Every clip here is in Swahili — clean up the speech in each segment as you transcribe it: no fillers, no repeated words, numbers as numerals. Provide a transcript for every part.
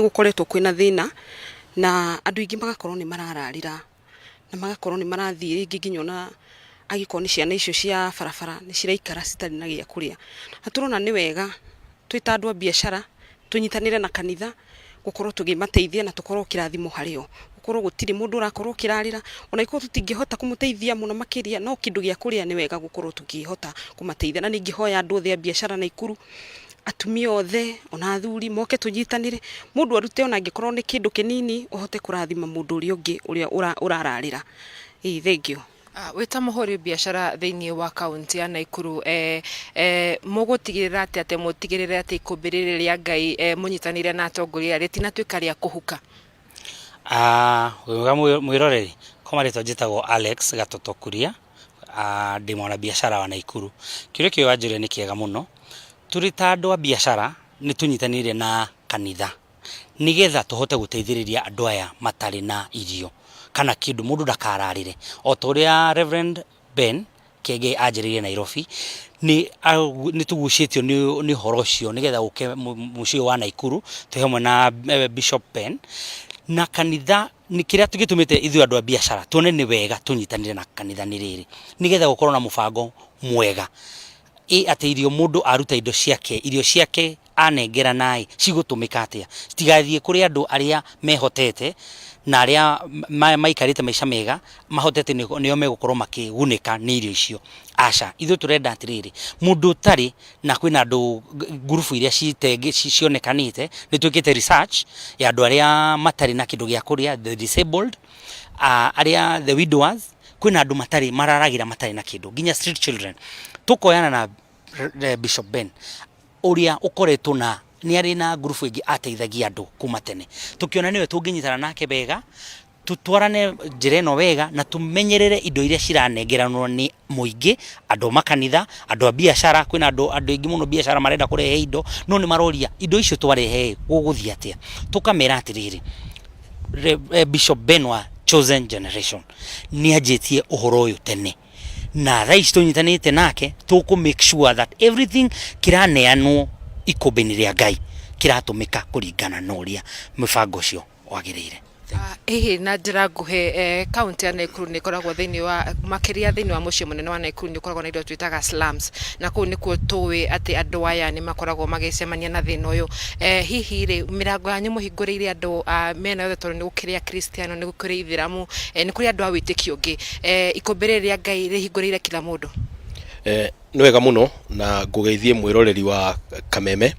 Gukoretwo kwina thina na andu ingi magakorwo ni marararira na magakorwo ni marathie ringi nginya na agiko ni ciana icio cia barabara ni ciraikara citari na gia kuria. Haturona ni wega twita andu a biashara tunyitanire na kanitha gukorwo tugimateithia na tukorwo kirathimo hario gukorwo gutiri mundu urakorwo kirarira ona iko tutingihota kumuteithia muno makiria no kindu gia kuria ni wega gukorwo tukihota kumateithia na ningi hoya andu othe a biashara na ikuru atumia othe ona athuri moke tunyitanire mundu arute ona angikorwo ni kindu kinini uhote kurathima mundu uri ungi uria urararira. Thank you. Wita muhori biashara thiini wa kaunti ya Naikuru mugutigirira ate mutigirira ate ikumbirire ria Ngai munyitanire na atongoria ritina twika ria kuhuka. Wega mwiroreri komarito njitagwo Alex Gatotokuria ndi mwana biashara wa Naikuru. Kirio kio wanjire ni kiega muno. Turita andu a biashara ni tunyitanire na kanitha nigetha tuhote guteithiriria andu aya matari na irio kana kindu mundu ndakararire o toria Reverend Ben kege ajirire Nairobi ni tugucitio ni horo cio nigetha uke mucio wa Naikuru tuhemwe na Bishop Ben na kanitha ni kiria tugitumite ithu andu a biashara tuone ni wega tunyitanire na kanitha ni riri nigetha gukorwo na mubango mwega ate irio mundu aruta indo ciake anengera nai cigutumika atia citigathie kuri andu aria mehotete na aria maikarite maisha mega mahotete nio megukorwo makigunika ni irio icio. Aca ithu turenda atiriri mundu tari na kwina andu grupu iria cionekanite ni twikite research ya andu aria matari na kindu gia kuria, the disabled, aria the widowers, kwina andu matari mararagira matari na kindu ginya street children. Tukoyana na Bishop Ben uria ukoretwo na ni ari na grupu ingi ateithagia andu kuma tene tukiona niwe tunginyitana nake bega tutwarane njira ino wega na tumenyerere indo iria ciranengeranwo ni muingi andu makanitha andu a biashara kwina andu ingi muno biashara marenda kurehe indo no ni maroria indo icio twarehe guguthia atia tukamera atiriri Bishop Ben wa Chosen Generation ni ajetie uhoro uyu tene na rais tunyitanite nake tuku make sure that everything kiraneanwo ikumbini ria Ngai kiratumika kuringana na uria mibango cio wagirire. Na njira nguhe kaunti ya Naikuru ni koragwo thiini wa makiria thiini wa mucio munene wa Naikuru ni koragwo na indo twitaga slums na kuu nikuo tuwi ati andu aya ni makoragwo magicemania na thina uyu. Hihi ri mirango yanyu muhinguriire andu mena yothe tondu ni gukiria Kristiano ni gukiria Ithiramu ni kuri andu a witikio ungi ikumbire ria Ngai rihinguriire kila mundu. Ni wega muno na ngugeithie mwiroreri wa Kameme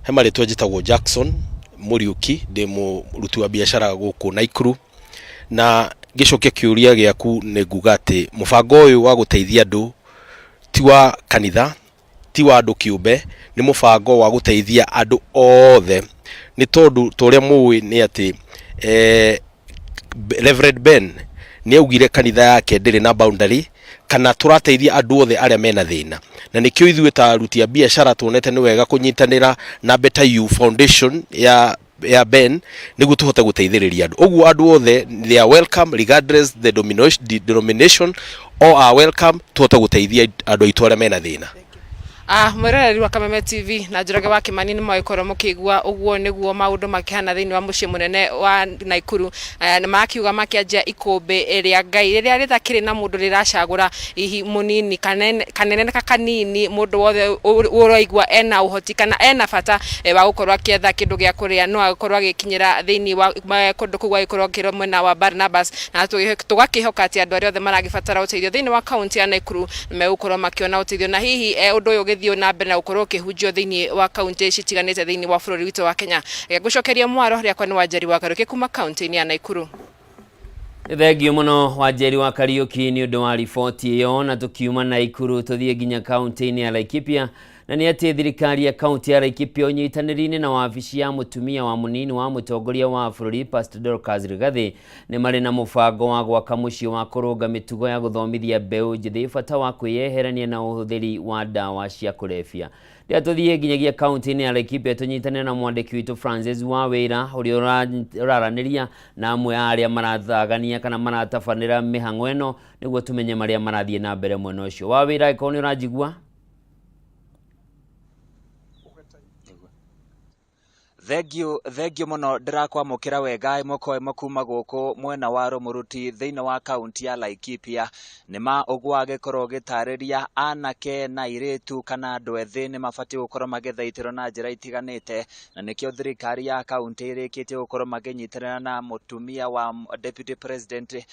hema ritwa njitagwo Jackson Muriuki ndi muruti wa biashara guku Naikuru na gicokia kiuria giaku ni nguga ati mubango uyu wa guteithia andu ti wa kanitha ti wa andu kiumbe ni mubango wa guteithia andu othe ni tondu toria muwi ni ati Reverend Ben ni augire kanitha yake ndiri na boundary kana turateithia andu othe aria mena thina na nikio ithuĩ ta aruti a biashara tuonete ni wega kunyitanira na Better You Foundation ya Ben niguo tuhote guteithiriria andu oguo andu othe they are welcome regardless the denomination all are welcome tuhote guteithia andu aitu aria mena thina. Mwiroreri wa Kameme TV na Njoroge wa Kimani ni mwaikoro mukigwa uguo niguo maundu makihana thiini wa mucio munene wa Naikuru na makiuga makianjia ikumbi ria Ngai riria rithakiri na mundu riracagura ihi munini kanene kanini mundu wothe uraigwa ena uhoti kana ena bata wa gukorwa akietha kindu gia kuria no akorwa agikinyira thiini wa kundu kugwa ikorwa kiromwe na wa Barnabas na tugakihoka ati andu aria othe maragibatara uteithio thiini wa kaunti ya Naikuru megukorwa makiona uteithio na hihi undu uyu githio na mbere na ukorwo kihunjio thiini wa kaunti citiganite thiini wa bururi witu wa Kenya. Gucokeria mwaro riakwa ni Wanjeri wa Kariuki kuma kaunti ya Naikuru. Thengio muno Wanjeri wa Kariuki ni undu wa riboti iyo na tukiuma Naikuru tuthie ginya kaunti ya Laikipia na ni ati thirikari ya kaunti ya Laikipia unyitanirine na wabici ya mutumia wa munini wa mutongoria wa bururi Pastor Dorcas Rigathi ni mari na mubango wa gwaka mucio wa kurunga mitugo ya guthomithia mbeu njithi bata wa kwiyeherania na uhuthiri wa dawa cia kulefia. Ria tuthie ginyagia kaunti ya Laikipia tunyitanire na mwandiki witu Francis wa wira uria uraraniria na amwe aria marathagania kana maratafanira mihango eno niguo tumenye maria marathie na mbere mwena ucio. Wa wira ikoni urajigua Thengio muno ndirakwamukira wega imwe kuma guku mwena wa Rumuruti thiini wa kaunti ya Laikipia nima ugwa agikorwo gitariria anake na iritu kana andu ethi ni mabati gukorwo magithaitiro na njira itiganite na nikio thirikari ya kaunti irikitie gukorwo maginyitirana na mutumia wa deputy president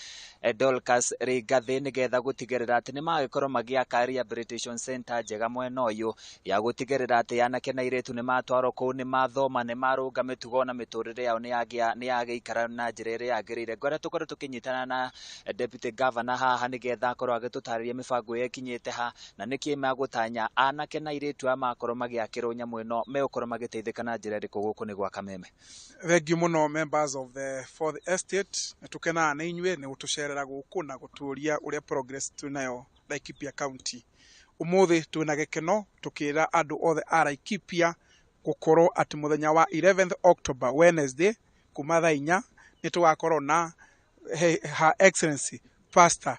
Dorcas Rigathi nigetha gutigirira ati ni magikorwo magiaka rehabilitation center njega mwena uyu ya gutigirira ati anake na iritu ni matwaro kuu ni mathoma ni marunga mitugo na miturire yao ni yagiikara na njira iria yagirire ngwara tukorwo tukinyitana na deputy governor haha nigetha akorwo agitutariria mibango yekinyite ha na niki magutanya anake na iritu amakorwo magiakirwo nyamu ino megukorwo magiteithika na njira iriku guku ni gwa Kameme. Thengio muno members of the fourth estate tukena na inywe ni gutucerera guku na guturia uria progress tunayo Laikipia county. Umuthi twina gikeno tukira andu othe a Laikipia gukorwo ati muthenya wa 11th October Wednesday kuma thaa 4 ni tugakorwo na her excellency pastor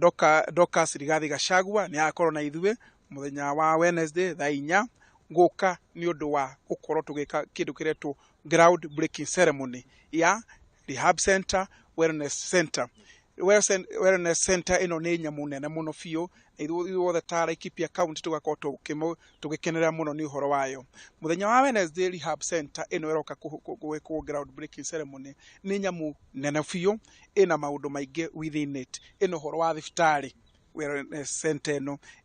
Dr. Rigathi Gachagua ni akorwo na ithuĩ muthenya wa Wednesday thaa 4 nguka ni undu wa gukorwo tugika kindu kiretwo ground breaking ceremony ya rehab center wellness center. Wellness center ino ni nyamu nene muno biu ithuothe ta Laikipia county tugakorwo tugikenera muno ni uhoro wayo. Muthenya wa Wednesday rehab center ino iroka gwikwo ground breaking ceremony ni nyamu nene biu ina maundu maingi within it. Ino uhoro wa thibitari wellness center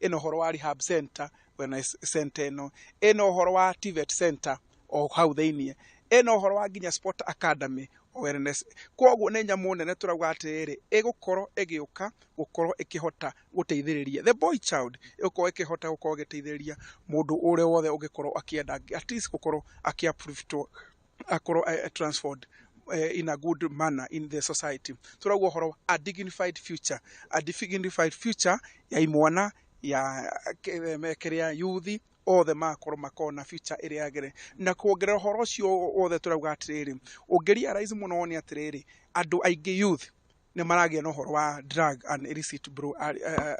ino uhoro wa rehab center wellness center ino uhoro wa TVET center o hau thiini ino uhoro wa nginya sport academy awareness koguo ne nyamu nene turauga atiriri igukorwo igiuka gukorwo ikihota guteithiriria the boy child igukorwo ikihota gukorwo giteithiriria mundu ure wothe ugikorwo akienda at least gukorwo akiapprove to akorwo transferred in a good manner in the society. Turauga uhoro a dignified future ya imwana ya mekeria youth othe makorwo makona future area yagire na kuongerera horo cio othe turauga atiriri ongeria rais muno ni atiriri andu aingi youth ni maragia no horo wa drug and illicit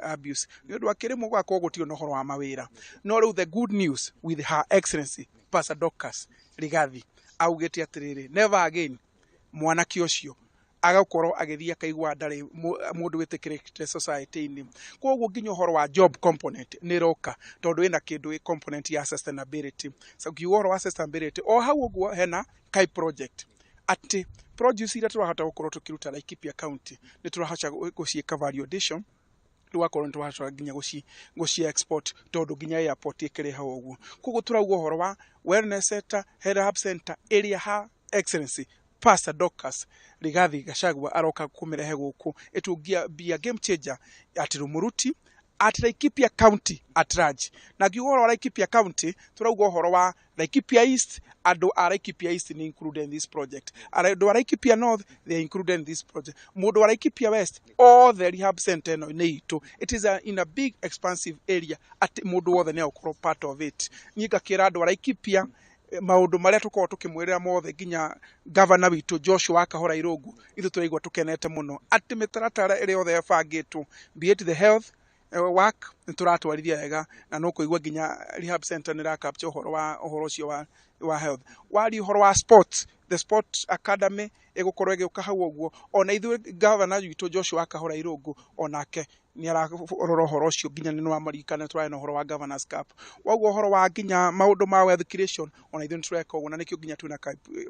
abuse ni undu akirimo gwako gutio no horo wa mawira no riu the good news with her excellency Pastor Dorcas Rigathi augete atiriri never again mwanaki ucio agakorwo agithia kaigwa ndari mundu witikirite society ini koguo nginya horo wa job component ni roka tondu ina kindu component ya sustainability so kiworo wa sustainability o hau uguo hena kai project ati produce ira turahota gukorwo tukiruta Laikipia county ni turahacha guciika validation tugakorwo turahacha nginya guci export tondu nginya airport ikire hau uguo koguo turauga horo wa wellness center rehab center area ha excellency Pastor Dorcas Rigathi Gachagua aroka kumirehe guku etungia bia game changer at Rumuruti at Laikipia county at large na giworo wa Laikipia county turauga horo wa Laikipia East ado a Laikipia East ni included in this project ado wa Laikipia North they are included in this project mudo wa Laikipia West all the rehab center no neito it is in a big expansive area at mudo wothe ne okoro part of it nyika kirado wa Laikipia maundu maria tukorwo tukimwirira mothe nginya governor witu Joshua Akahora Irogu ithu turaigwa tukenete muno ati mitaratara iri yothe yabangitwo be it the health work turatwarithia wega na no kuigwa nginya rehab center ni ra capture uhoro ucio wa health wali uhoro wa sports the sport academy igukorwo igiuka hau uguo ona ithu governor witu Joshua Akahora Irogu onake ni ararora horo ucio nginya ni nwamarikana turaina horo wa governors cup waguo horo wa nginya maundu ma wealth creation ona ithu tureka uguo na nikio nginya twina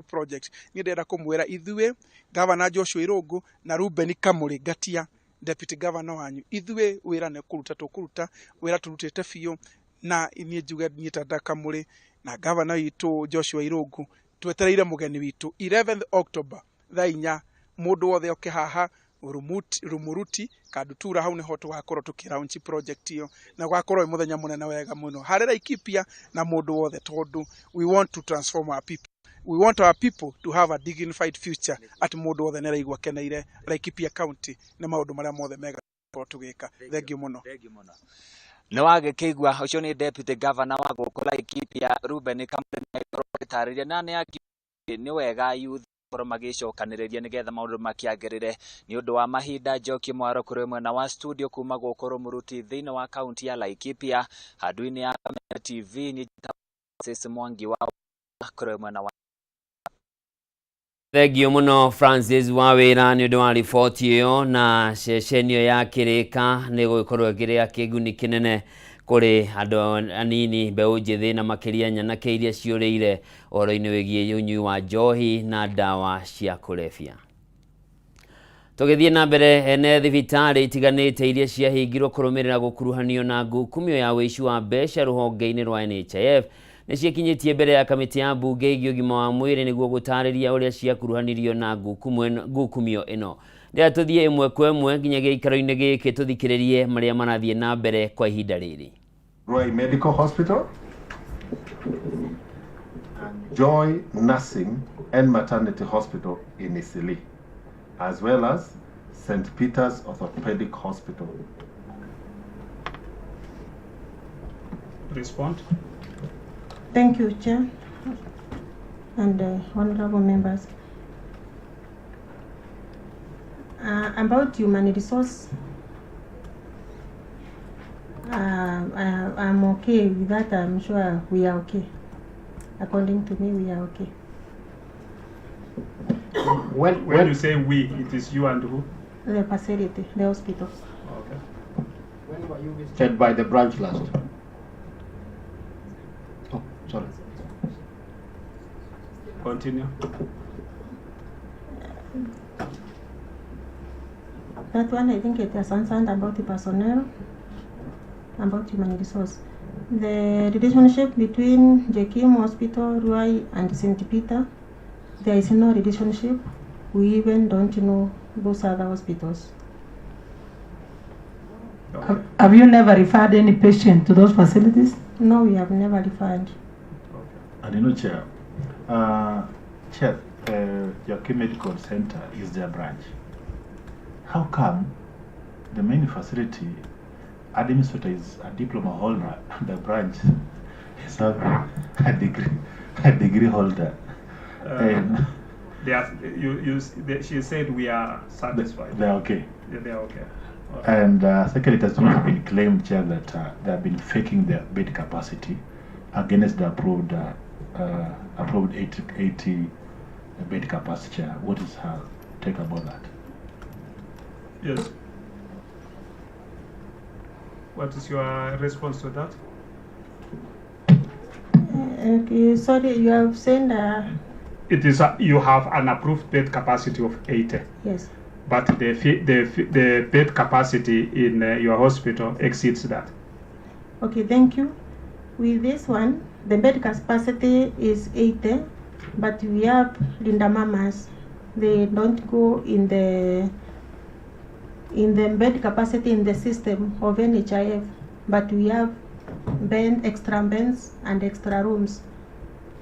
project ni ndenda kumwira ithuwe governor Joshua Irogu na Ruben Kamuri Gatia deputy governor wanyu ithuwe wira ne kuruta wira turutete biu na nie njuga nyita Kamuri na governor witu Joshua Irogu twetereire mugeni witu 11th October thaa 4 mundu wothe oke haha Rumuruti kadutura hau niho tugakorwo tukiraunchi project iyo na gwakorwo muthenya munene wega muno hari Laikipia na mundu wothe tondu we want to transform our people. We want our people to have a dignified future at mundu wothe neraigwa keneire Laikipia county na maundu maria mothe mega tugika. Thank you muno. No agikigwa ucio ni deputy governor wa guku Laikipia Ruben Kameme gutariria nani aki ni wega youth korwo magicokaniriria nigetha maundu makiagirire ni undu wa mahinda njoki mwaro kuri mwena wa studio kuma guku Rumuruti thiini wa county ya Laikipia handu-ini ya Kameme TV ni Francis Mwangi wa kũrĩ mwena wa Thengio muno Francis wa wĩra nĩ ũndũ wa riboti ĩyo, na ceceni ĩyo ya Kĩrĩka nĩ gũkorwo ĩkĩrĩ kĩguni kĩnene kũrĩ andũ anini, mbeũ njĩthĩ na makĩria nyanake iria ciũrĩire ũhoro-inĩ wĩgiĩ ũnyui wa njohi na ndawa cia kũrebia. Tũgĩthiĩ na mbere, ene thibitarĩ itiganĩte iria ciahingirwo kũrũmĩrĩra gũkuruhanio na ngukumio ya ũici wa mbeca rũhonge-inĩ rwa NHIF nĩ ciakinyĩtie mbere ya kamĩtĩ ya mbunge ĩgiĩ ũgima wa mwĩrĩ nĩguo gũtarĩria ũrĩa ciakuruhanirio na ngukumio ĩno. Rĩrĩa tũthiĩ ĩmwe kwa ĩmwe nginya gĩikaro-inĩ gĩkĩ tũthikĩrĩrie marĩa marathiĩ na mbere kwa ihinda rĩrĩ. Roy Medical Hospital, Joy Nursing and Maternity Hospital in Isili, as well as St. Peter's Orthopedic Hospital. Respond. Thank you, Chair and honorable members. About human resource, I'm okay with that. I'm sure we are okay. According to me, we are okay. When you say we, it is you and who? The facility, the hospital. Okay. When were you visited by the branch last? Oh, sorry. Continue. That one, I think it has answered about the personnel, about human resource. The relationship between Jekim Hospital, Ruai, and St. Peter, there is no relationship. We even don't know those other hospitals. Okay. Have you never referred any patient to those facilities? No, we have never referred. And you know, Chair, Jekim Medical Center is their branch. How come the main facility administrator is a diploma holder and the branch is a degree holder? And she said we are satisfied. they're okay. Yeah, they are okay. And secondly, it has not been claimed, Chair, that they have been faking their bed capacity against the approved 80 bed capacity. Chair, what is her take about that? Yes. What is your response to that? Okay, sorry, you have said. It is you have an approved bed capacity of 80. Yes. But the bed capacity in your hospital exceeds that. Okay, thank you. With this one, the bed capacity is 80, but we have Linda Mamas. They don't go in the bed capacity in the system of NHIF, but we have extra beds and extra rooms.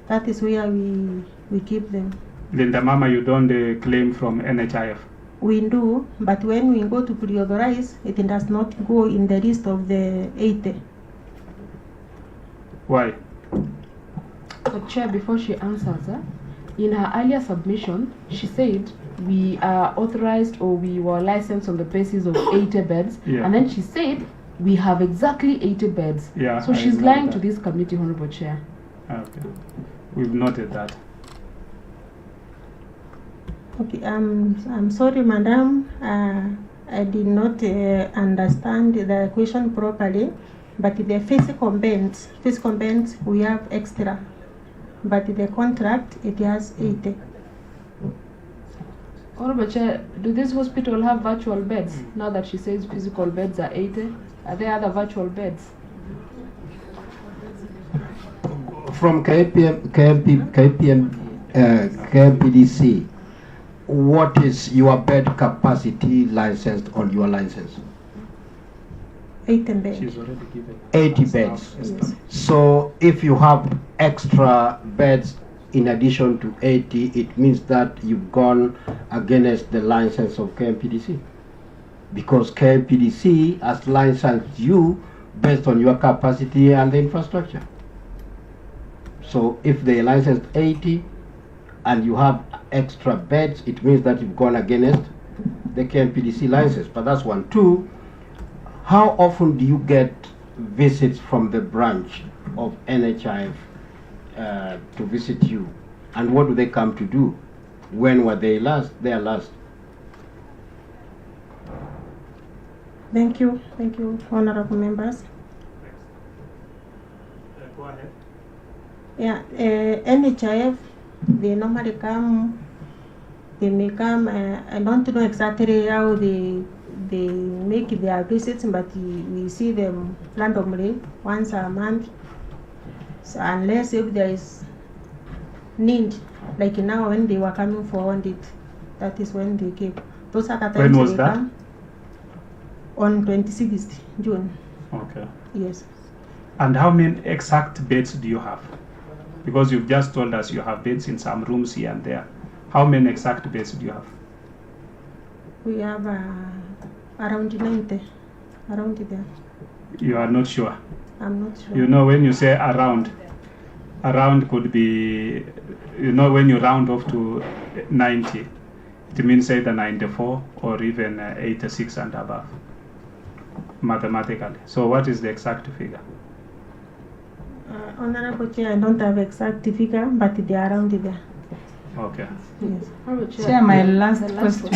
That is where we keep them. Linda Mama, you don't claim from NHIF? We do, but when we go to pre-authorize, it does not go in the list of the 80. Why? But Chair, before she answers, in her earlier submission, she said we are authorized or we were licensed on the basis of 80 beds, yeah. And then she said we have exactly 80 beds. Yeah, so she's lying to this committee, Honorable Chair. Okay, we've noted that. Okay, I'm sorry, Madam. I did not understand the question properly. But the physical beds we have extra. But the contract, it has 80. Honorable Chair, do this hospital have virtual beds? Now that she says physical beds are 80, are there other virtual beds? From KMPDC, what is your bed capacity licensed on your license? 80 beds. She's already given 80 beds. Yes. So if you have extra beds in addition to 80, it means that you've gone against the license of KMPDC. Because KMPDC has licensed you based on your capacity and the infrastructure. So if they licensed 80 and you have extra beds, it means that you've gone against the KMPDC license. But that's one. Two, how often do you get visits from the branch of NHIF to visit you? And what do they come to do? When were they there last? Thank you, honorable members. Go ahead. Yeah, NHIF, they normally come, they may come, I don't know exactly how they make their visits, but we see them randomly once a month. So unless if there is need, like now when they were coming for audit, that is when they came. Those are the times when was they that? come. On 26th June. Okay. Yes. And how many exact beds do you have? Because you've just told us you have beds in some rooms here and there. How many exact beds do you have? We have around 90, around there. You are not sure? I'm not sure. You know, when you say around could be, you know, when you round off to 90, it means either 94 or even 86 and above, mathematically. So what is the exact figure? Honorable Chair, I don't have exact figure, but they are around there. Okay. Yes. Chair, my last question.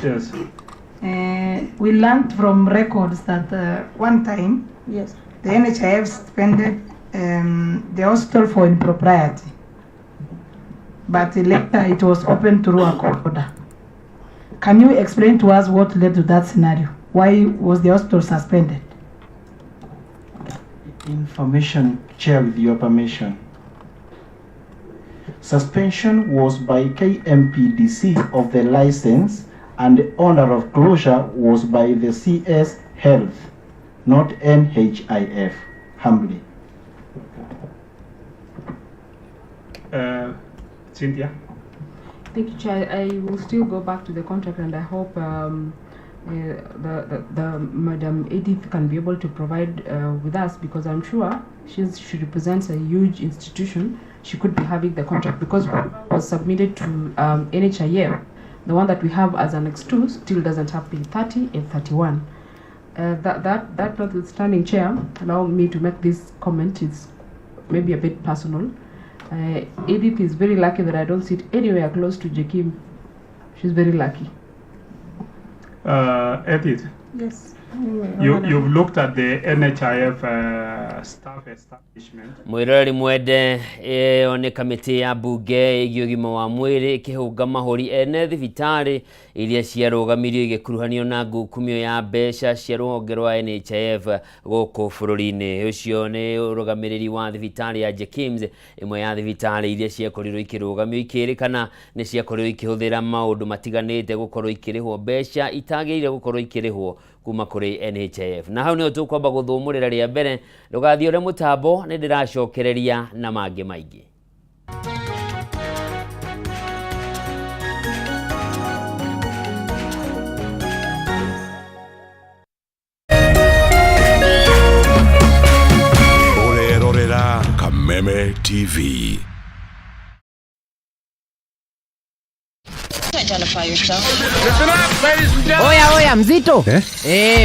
Yes. We learned from records that one time, yes, the NHIF suspended the hospital for impropriety, but later it was open through a court order. Can you explain to us what led to that scenario? Why was the hospital suspended? Information, Chair, with your permission. Suspension was by KMPDC of the license, and the order of closure was by the CS Health, not NHIF. Humbly. Cynthia? Thank you, Chair. I will still go back to the contract, and I hope the Madam Edith can be able to provide with us, because I'm sure she represents a huge institution. She could be having the contract, because it was submitted to NHIF. The one that we have as Annex 2 still doesn't have page 30 and 31. That notwithstanding, Chair, allow me to make this comment. It's maybe a bit personal. Edith is very lucky that I don't sit anywhere close to Jakim. She's very lucky. Edith? Yes. You've looked at the NHIF staff establishment. Mwirori mwende one kamiti ya bunge igi ugima wa mwiri ikihunga mahuri ene thibitari iria ciarugamirio igikuruhanio na ngukumio ya mbeca cia ruhonge rwa NHIF guku bururi-ini. Ucio ni urugamiriri wa thibitari ya Jakims, imwe ya thibitari iria ciakorirwo ikirugamio ikirikana ni ciakorirwo ikihuthira maundu matiganite gukorwo ikirihwo mbeca itagirire gukorwo ikirihwo kuma kuri NHIF. Na hau ni tukwamba guthumurira ria mbere, ndugathie ure mutambo ni ndiracokereria na mangi maingi. Urerorera Kameme TV. Oya mzito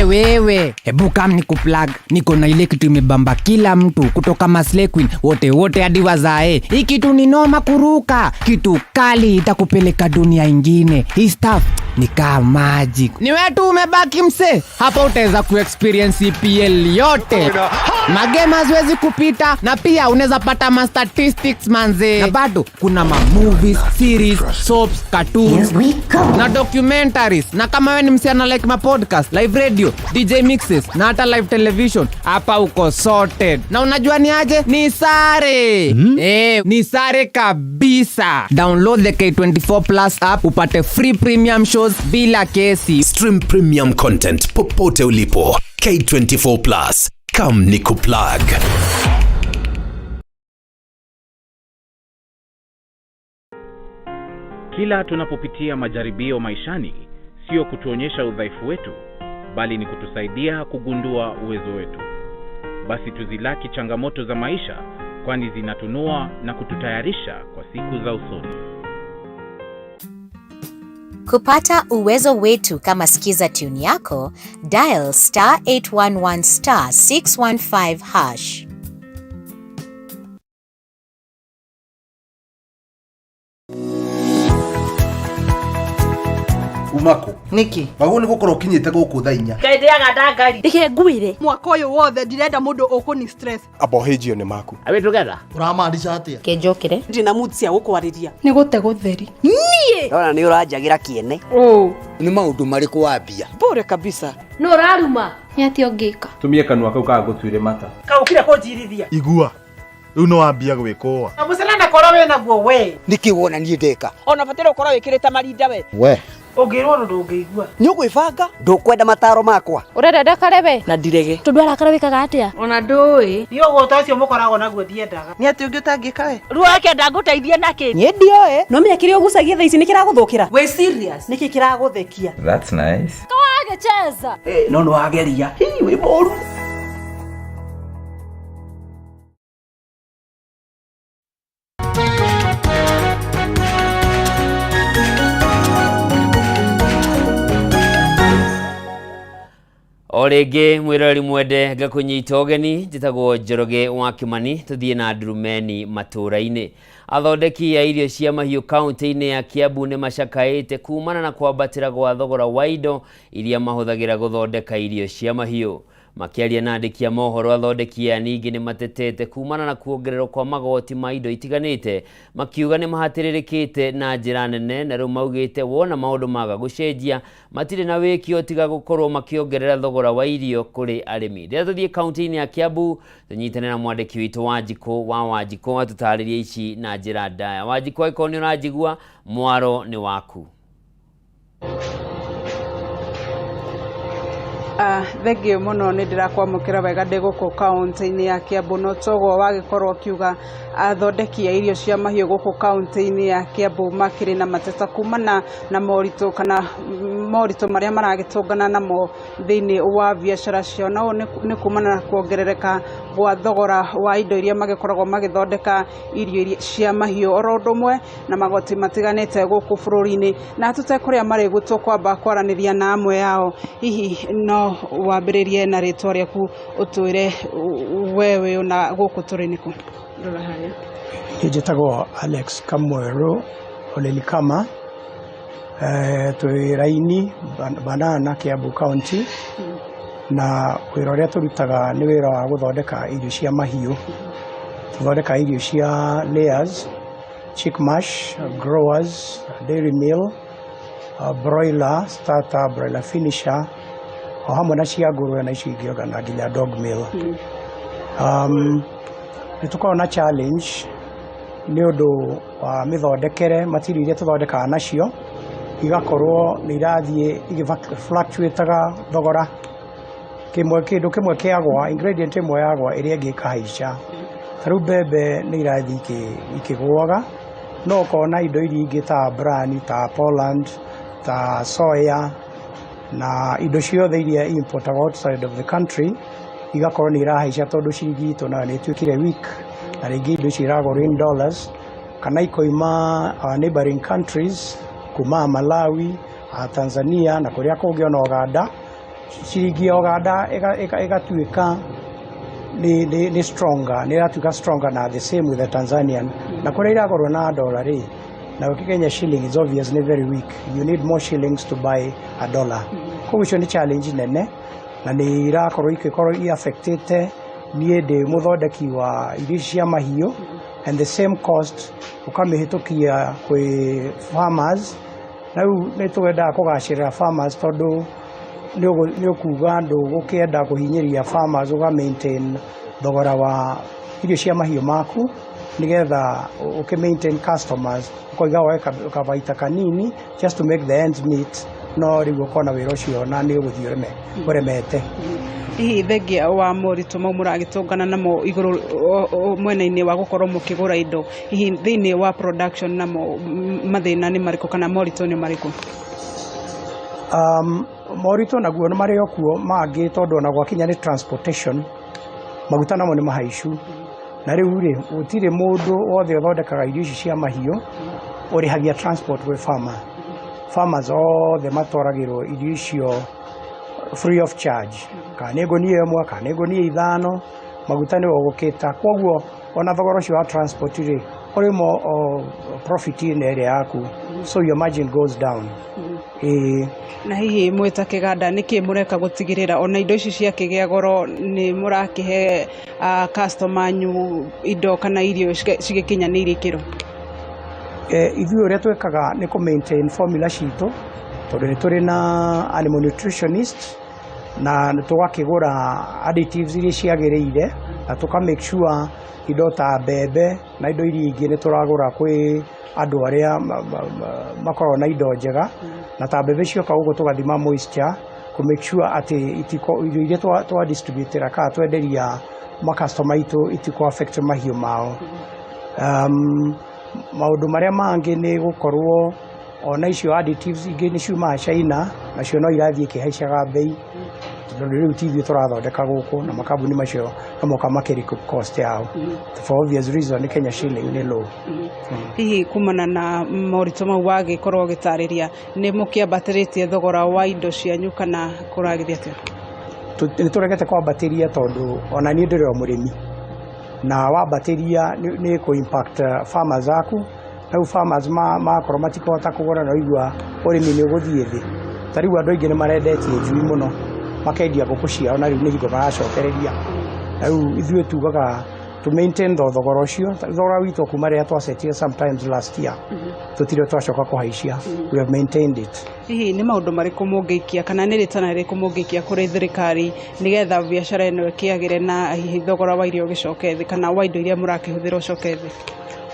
wewe, hebu kam nikuplug. Niko na ile kitu imebamba kila mtu, kutoka Maslay Queen wote hadi wazae. Hii kitu ni noma kuruka, kitu kali itakupeleka dunia ingine. Hii stuff ni kama magic. Ni wewe tu umebaki mse, hapa utaweza kuexperience EPL yote. Magame haziwezi kupita, na pia unaweza pata ma statistics manze. Na bado kuna ma movies, series, soaps, cartoons, na documentaries. Na kama wewe ni msichana like ma podcast, live radio, DJ mixes na hata live television, hapa uko sorted. Na unajua ni aje? Ni sare. Ni sare kabisa. Download the K24 Plus app upate free premium shows bila kesi. Stream premium content popote ulipo. K24 Plus. Come nikuplug. Kila tunapopitia majaribio maishani, sio kutuonyesha udhaifu wetu, bali ni kutusaidia kugundua uwezo wetu. Basi tuzilaki changamoto za maisha, kwani zinatunua na kututayarisha kwa siku za usoni. Kupata uwezo wetu kama skiza tune yako, dial *811 *615 #. Mako. Niki. Wago ni gukoro kinyite guku thainya. Kaide ya gadagari. Ike nguire. Mwaka uyu wothe ndirenda mundu ukuni stress. Abohejio ni maku. Are we together? Uramarisha atia? Kenjokere. Ndina mood cia gukwariria. Ni gute gutheri. Nie. Ona ni urajagira kiene. Ni maundu mariku wambia. Bure kabisa. No raruma. Ni ati ongika. Tumie kanua kau ka gutuire mata. Kaukire kunjirithia. Igua. Riu no wambia gwikoa. Amuselenda kora we naguo we. Niki wona ni ndeka. Ona batire ukora wikirite marinda we. We. Ongirwo ndungigua. Ni ugwibanga? Ndukwenda mataro makwa. Urenda ndakarebe. Na ndirege. Tundwara karebe kagatia. Ona ndui. Ni ugo ucio mukoragwo naguo thiendaga. Ni ati ungi utangika we. Ruo yake ndaguteithie naki. Ni ndioe. No menya kiri ugucagia tha ici ni kiraguthukira. We serious? Niki kiraguthekia. That's nice. Kawage cheza. No wageria. Hii we moru. Orege mwirori mwende gakunyita ogeni njitagwo Njoroge wa Kimani tuthie na Ndurumeni Matuura-ini. Athondeki ya irio cia mahiũ kaunti-inĩ ya Kiambu nĩ macakaĩte kumana na kwambatĩra gwa thogora wa indo iria mahũthagĩra gũthondeka irio cia mahiũ. Makiaria na andĩki a mohoro, athondeki aya ningĩ nĩ matetete kumana na kuongererwo kwa magoti ma indo itiganĩte, makiuga nĩ mahatĩrĩrĩkĩte na njĩra nene, na rĩu maugĩte wona maũndũ maga gũcenjia matirĩ na wĩkio tiga gũkorwo makĩongerera thogora wa irio kũrĩ arĩmi. Rĩrĩa tũthiĩ kaunti-inĩ ya Kiambu tũnyitane na mwandĩki witũ Wanjikũ atũtarĩrie ici na njĩra ndaya. Wanjikũ, angĩkorwo nĩ ũranjigua, mwaro nĩ waku. Thengio muno ni ndirakwamukira wega ndi guku kaunti-ini ya Kiambu. No togo wagikorwo kiuga athondeki ya irio cia mahiũ guku kaunti-ini ya Kiambu makiri na mateta kumana na moritũ kana moritũ maria maragĩtũngana namo thĩinĩ wa biacara ciao. Nao nĩ kumana na kuongerereka gwa thogora wa indo iria magĩkoragwo magĩthondeka irio cia mahiũ, oro ũndũ ũmwe na magoti matiganĩte gũkũ bũrũri-inĩ. Na tũtekũrĩa marĩ gũtũ kwamba kwaranĩria na amwe yao. Hihi no wambĩrĩrie na rĩtwa rĩaku ũtwĩre wewe na gũkũ tũrĩ nĩkũ? Rora haya. Njĩtagwo Alex Kamweru Olelikama, twĩ raini Banana Kiambu County, na wĩra ũrĩa tũrutaga nĩ wĩra wa gũthondeka irio cia mahiũ. Tũthondeka irio cia layers, chick mash, growers, dairy meal, broiler, starter, broiler finisher, o hamwe na cia ngũrwe na icio ingĩ na nginya dog meal. Nĩ tũkoragwo na challenge nĩ ũndũ wa mĩthondekere, material iria tũthondekaga nacio igakorwo nĩ irathiĩ igĩfluctuataga thogora. Kĩndũ kĩmwe kĩagwa, ingredient ĩmwe yagwa ĩrĩa ĩngĩ ĩkahaica. Ta rĩu mbembe nĩ irathiĩ ikĩgũaga, no ũkona indo iria ingĩ ta bran, ta Poland, ta soya na indo ciothe iria importagwo outside of the country igakorwo nĩ irahaica tondũ ciringi itũ nayo nĩ ĩtuĩkire weak, na rĩngĩ indo icio iragũrwo in dollars kana ikoima neighboring countries kuma Malawi, Tanzania na kũrĩa kũngĩ ona Uganda. Ciringi ya Uganda ĩgatuĩka nĩ stronger, nĩ iratuĩka stronger na the same with the Tanzanian. Na kũrĩa iragũrwo na dollar rĩ, na Kenya shilling is obviously very weak. You need more shillings to buy a dollar. Koguo icio nĩ challenge nene na nĩ irakorwo i-affectĩte niĩ ndĩ mũthondeki wa irio cia mahiũ, and the same cost ũkamĩhĩtũkia kwĩ farmers. Na rĩu nĩ twendaga kũgacĩrĩra farmers tondũ nĩ ũkuga ndũgũkĩenda kũhinyĩria farmers ũga-maintain thogora wa irio cia mahiũ maku nigetha maintain customers, ũkoiga woe kabaita kanini just to make the ends meet, no rĩu ũkona wĩra ũcio na nĩ ũgũthiĩ ũremete. Hihi thengia wa moritũ mau mũragĩtũngana namo igũrũ mwena-inĩ wa gũkorwo mũkĩgũra indo, hihi thĩinĩ wa production namo mathĩna nĩ marĩkũ kana moritũ nĩ marĩkũ? Moritũ naguo nĩ marĩ okuo mangĩ tondũ ona gwakinya nĩ transportation, maguta namo nĩ mahaicu. Na rĩu rĩ, gũtirĩ mũndũ wothe ũthondekaga irio ici cia mahiũ ũrĩhagia transport gwĩ farmer. Farmers othe matwaragĩrwo irio icio free of charge. Kana nĩ ngũnia ĩmwe, kana nĩ ngũnia ithano, maguta nĩ ũgũkĩta. Koguo ona thogora ũcio wa transport rĩ, ũrĩ mo profit ĩrĩa yaku, so your margin goes down. Na hihi mweta kiganda niki mureka gutigirira ona indo ici cia kigea goro ni murakihe customer nyu indo kana irio cigikinyanĩire ikiro? Ithuĩ ũrĩa twekaga nĩ maintain formula citũ tondũ nĩ tũrĩ na animal nutritionist na tũgakĩgũra additives iria ciagĩrĩire na make sure indo ta mbembe na indo iria ingĩ nĩ tũragũra kwĩ andũ arĩa makoragwo na indo njega na ta mbembe cioka ũguo tũgathima moisture make sure atĩ irio iria twa distributera kana twenderia customer itũ itiko affect mahiũ mao. Maũndũ marĩa mangĩ nĩ gũkorwo ona icio additives ingĩ nĩ ciumaga China nacio no irathiĩ ikĩhaicaga bei tondũ rĩu ti ithuĩ tũrathondeka gũkũ na makambuni macio kamoka makĩrĩku cost yao for obvious reason Kenya shilling nĩ low. Hihi kumana na moritũ mau wagĩkorwo ũgĩtarĩria nĩ mũkĩambatĩrĩtie thogora wa indo cianyu kana kũragĩthia atĩa? Nĩ tũregete kwambatĩria tondũ ona niĩ ndĩrĩ o mũrĩmi na wambatĩria nĩ kũ impact farmers aku rĩu farmers makorwo matikũhota kũgũra na igua ũrĩmi nĩ ũgũthiĩ thĩ. Ta rĩu andũ aingĩ nĩ marendetie njui mũno makendia ngũkũ ciao na rĩu nĩ hingo maracokereria. Rĩu ithuĩ tugaga to maintain thogora ũcio. Thogora witũ kuma rĩrĩa twacenjia sometimes last year tũtirĩ twacoka kũhaicia. We have maintained it. Hihi nĩ maũndũ marĩkũ mũngĩikia kana nĩ rĩtana rĩrĩkũ mũngĩikia kũrĩ thirikari nĩgetha biacara ĩno ĩkĩagĩre na hihi thogora wa irio ũgĩcoke thĩ kana wa indo iria mũrakĩhũthĩra ũcoke thĩ?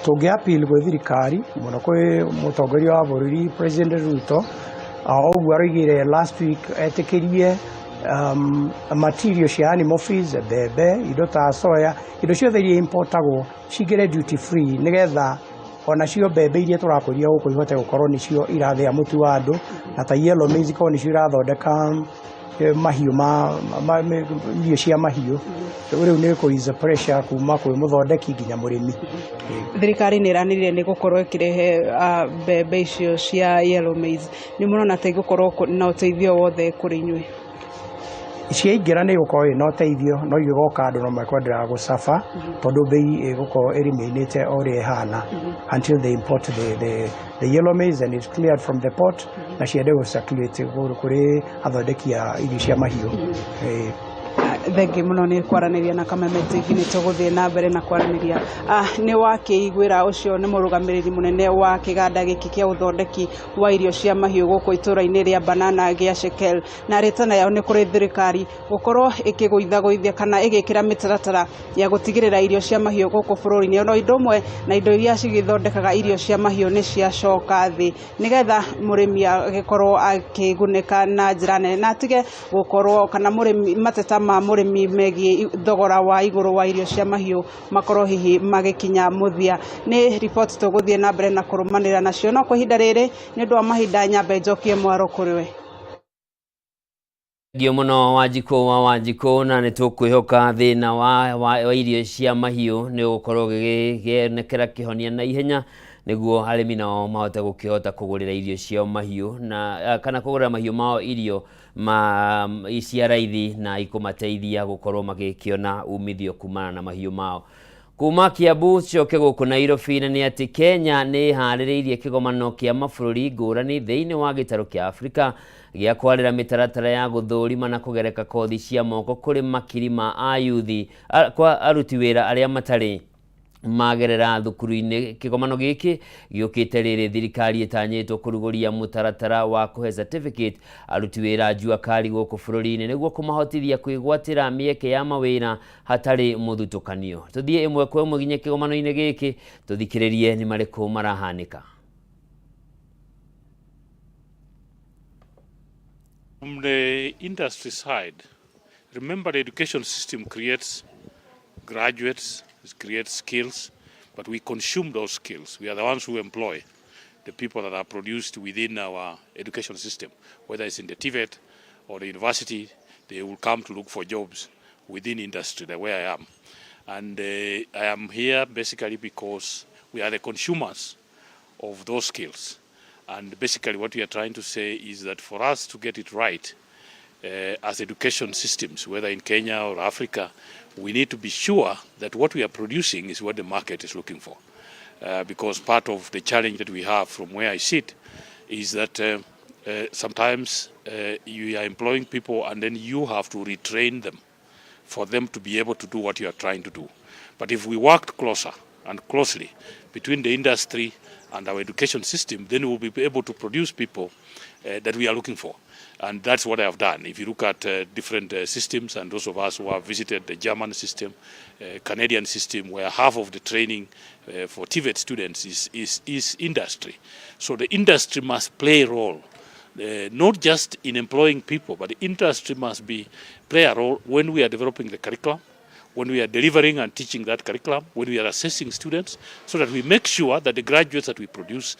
Tũngĩ appeal gwĩ thirikari mũno kwĩ mũtongoria wa bũrũri President Ruto ũguo aroigire last week etĩkĩrie material cia animal feeds, mbembe, indo ta soya, indo ciothe iria importagwo cigĩre duty free nĩgetha ona cio mbembe iria tũrakũria gũkũ ihote gũkorwo nĩcio irathĩa mũtu wa andũ na ta yellow maize ikorwo nĩcio irathondeka mahiũ irio cia mahiũ. Rĩu nĩ kũ ease pressure kuma kwĩ mũthondeki nginya mũrĩmi. Thirikari nĩ iranĩrĩire nĩ gũkorwo ĩkĩrehe mbembe icio cia yellow maize. Nĩ mũrona ta igũkorwo na ũteithio wothe kũrĩ inyuĩ? Ciaingĩra nĩ gũkorwo ĩna ũteithio no igĩgoka andũ no makwendera gũcaba tondũ bei ĩgũkorwo ĩrĩmĩnĩte o ũrĩa ĩhana until they import the yellow maize and it's cleared from the port na ciende gũcirculate kũrĩ athondeki a irio cia mahiũ. Thengi mũno nĩ kwaranĩria na Kameme TV nĩ tũgũthiĩ na mbere na kwaranĩria. Nĩ wakĩiguĩra ũcio nĩ mũrũgamĩrĩri mũnene wa kĩganda gĩkĩ kĩa ũthondeki wa irio cia mahiũ gũkũ itũũra-inĩ rĩa Banana gĩa Shekel na rĩtana yao nĩ kũrĩ thirikari gũkorwo ĩkĩgũithagũithia kana ĩgĩkĩra mĩtaratara ya gũtigĩrĩra irio cia mahiũ gũkũ bũrũri-inĩ no indo mwe na indo iria cigĩthondekaga irio cia mahiũ nĩ ciacoka thĩ nĩgetha mũrĩmi agĩkorwo akĩgunĩka na njĩra nene na atige gũkorwo kana mũrĩmi mateta ma mũrĩmi megiĩ thogora wa igũrũ wa irio cia mahiũ makorwo hihi magĩkinya mũthia. Nĩ riboti tũgũthiĩ na mbere na kũrũmanĩrĩra nacio no kwa ihinda rĩrĩ nĩ ũndũ wa mahinda nyambe njokie mwaro kũrĩ we. Ngio mũno Wanjikũ na nĩ tũkwĩhoka thĩna wa irio cia mahiũ nĩ gũkorwo gĩgĩonekera kĩhonia na ihenya nĩguo arĩmi nao mahote gũkĩhota kũgũrĩra irio cia mahiũ na kana kũgũrĩra mahiũ mao irio cia raithi na ikũmateithia gũkorwo magĩkĩona umithio kumana na mahiũ mao. Kuma Kiambu coke gũkũ Nairobi na nĩ atĩ Kenya nĩ harĩrĩirie kĩgomano kĩa mabũrũri ngũrani thĩinĩ wa gĩtarũ kĩa Afrika gĩa kwarĩra mĩtaratara ya gũthũrima na kũgereka kothi cia moko kũrĩ makiri ma ayuthi kwa aruti wĩra arĩa matarĩ magerera thukuru-inĩ. Kĩgomano gĩkĩ gĩũkĩte rĩrĩ thirikari ĩtanyĩtwo kũrugũria mũtaratara wa kũhe certificate aruti wĩra njua kari gũkũ bũrũri-inĩ nĩguo kũmahotithia kwĩgwatĩra mĩeke ya mawĩra hatarĩ mũthutũkanio. Tũthiĩ ĩmwe kwa ĩmwe nginya kĩgomano-inĩ gĩkĩ tũthikĩrĩrie nĩ marĩkũ marahanĩka. From the industry side, remember the education system creates graduates, it creates skills, but we consume those skills. We are the ones who employ the people that are produced within our education system, whether it's in the TVET or the university, they will come to look for jobs within industry, the way I am. And I am here basically because we are the consumers of those skills. And basically what we are trying to say is that for us to get it right as education systems, whether in Kenya or Africa, we need to be sure that what we are producing is what the market is looking for. Because part of the challenge that we have from where I sit is that sometimes you are employing people and then you have to retrain them for them to be able to do what you are trying to do. But if we worked closer and closely between the industry and our education system, then we will be able to produce people that we are looking for. And that's what I have done. If you look at different systems, and those of us who have visited the German system, Canadian system, where half of the training for TVET students is industry. So the industry must play a role, not just in employing people, but the industry must play a role when we are developing the curriculum, when we are delivering and teaching that curriculum, when we are assessing students, so that we make sure that the graduates that we produce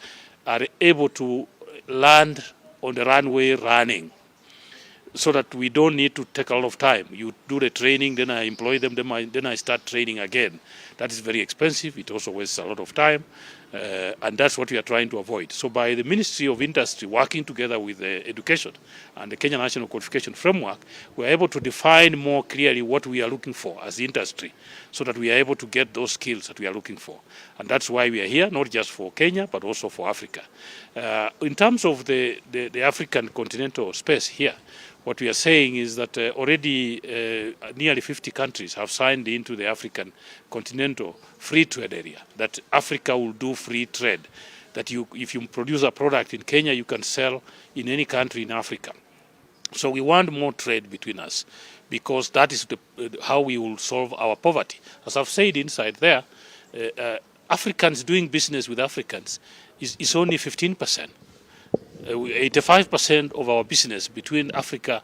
are able to land on the runway running, so that we don't need to take a lot of time. You do the training, then I employ them, then I start training again. That is very expensive. It also wastes a lot of time, and that's what we are trying to avoid. So by the Ministry of Industry working together with Education and the Kenya National Qualification Framework, we are able to define more clearly what we are looking for as the industry, so that we are able to get those skills that we are looking for. And that's why we are here, not just for Kenya, but also for Africa. In terms of the African continental space here, what we are saying is that already nearly 50 countries have signed into the African continental free trade area, that Africa will do free trade, that if you produce a product in Kenya, you can sell in any country in Africa. So we want more trade between us, because that is how we will solve our poverty. As I've said inside there, Africans doing business with Africans is only 15%. 85% of our business between Africa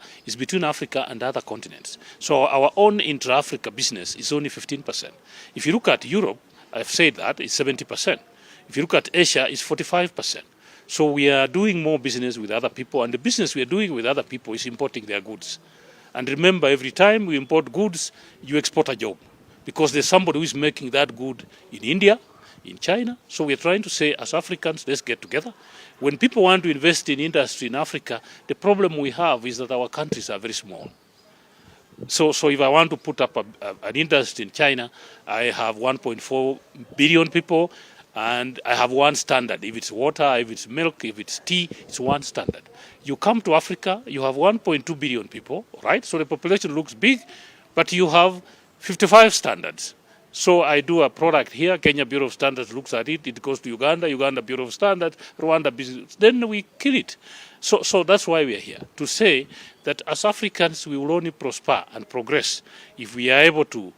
and other continents. So our own intra-Africa business is only 15%. If you look at Europe, I've said that, it's 70%. If you look at Asia, it's 45%. So we are doing more business with other people, and the business we are doing with other people is importing their goods. And remember, every time we import goods, you export a job, because there's somebody who is making that good in India, in China. So we're trying to say, as Africans, let's get together. When people want to invest in industry in Africa, the problem we have is that our countries are very small. So if I want to put up an industry in China, I have 1.4 billion people, and I have one standard. If it's water, if it's milk, if it's tea, it's one standard. You come to Africa, you have 1.2 billion people, right? So the population looks big, but you have 55 standards. So I do a product here, Kenya Bureau of Standards looks at it, it goes to Uganda, Uganda Bureau of Standards, Rwanda business, then we kill it. So that's why we are here, to say that as Africans we will only prosper and progress if we are able to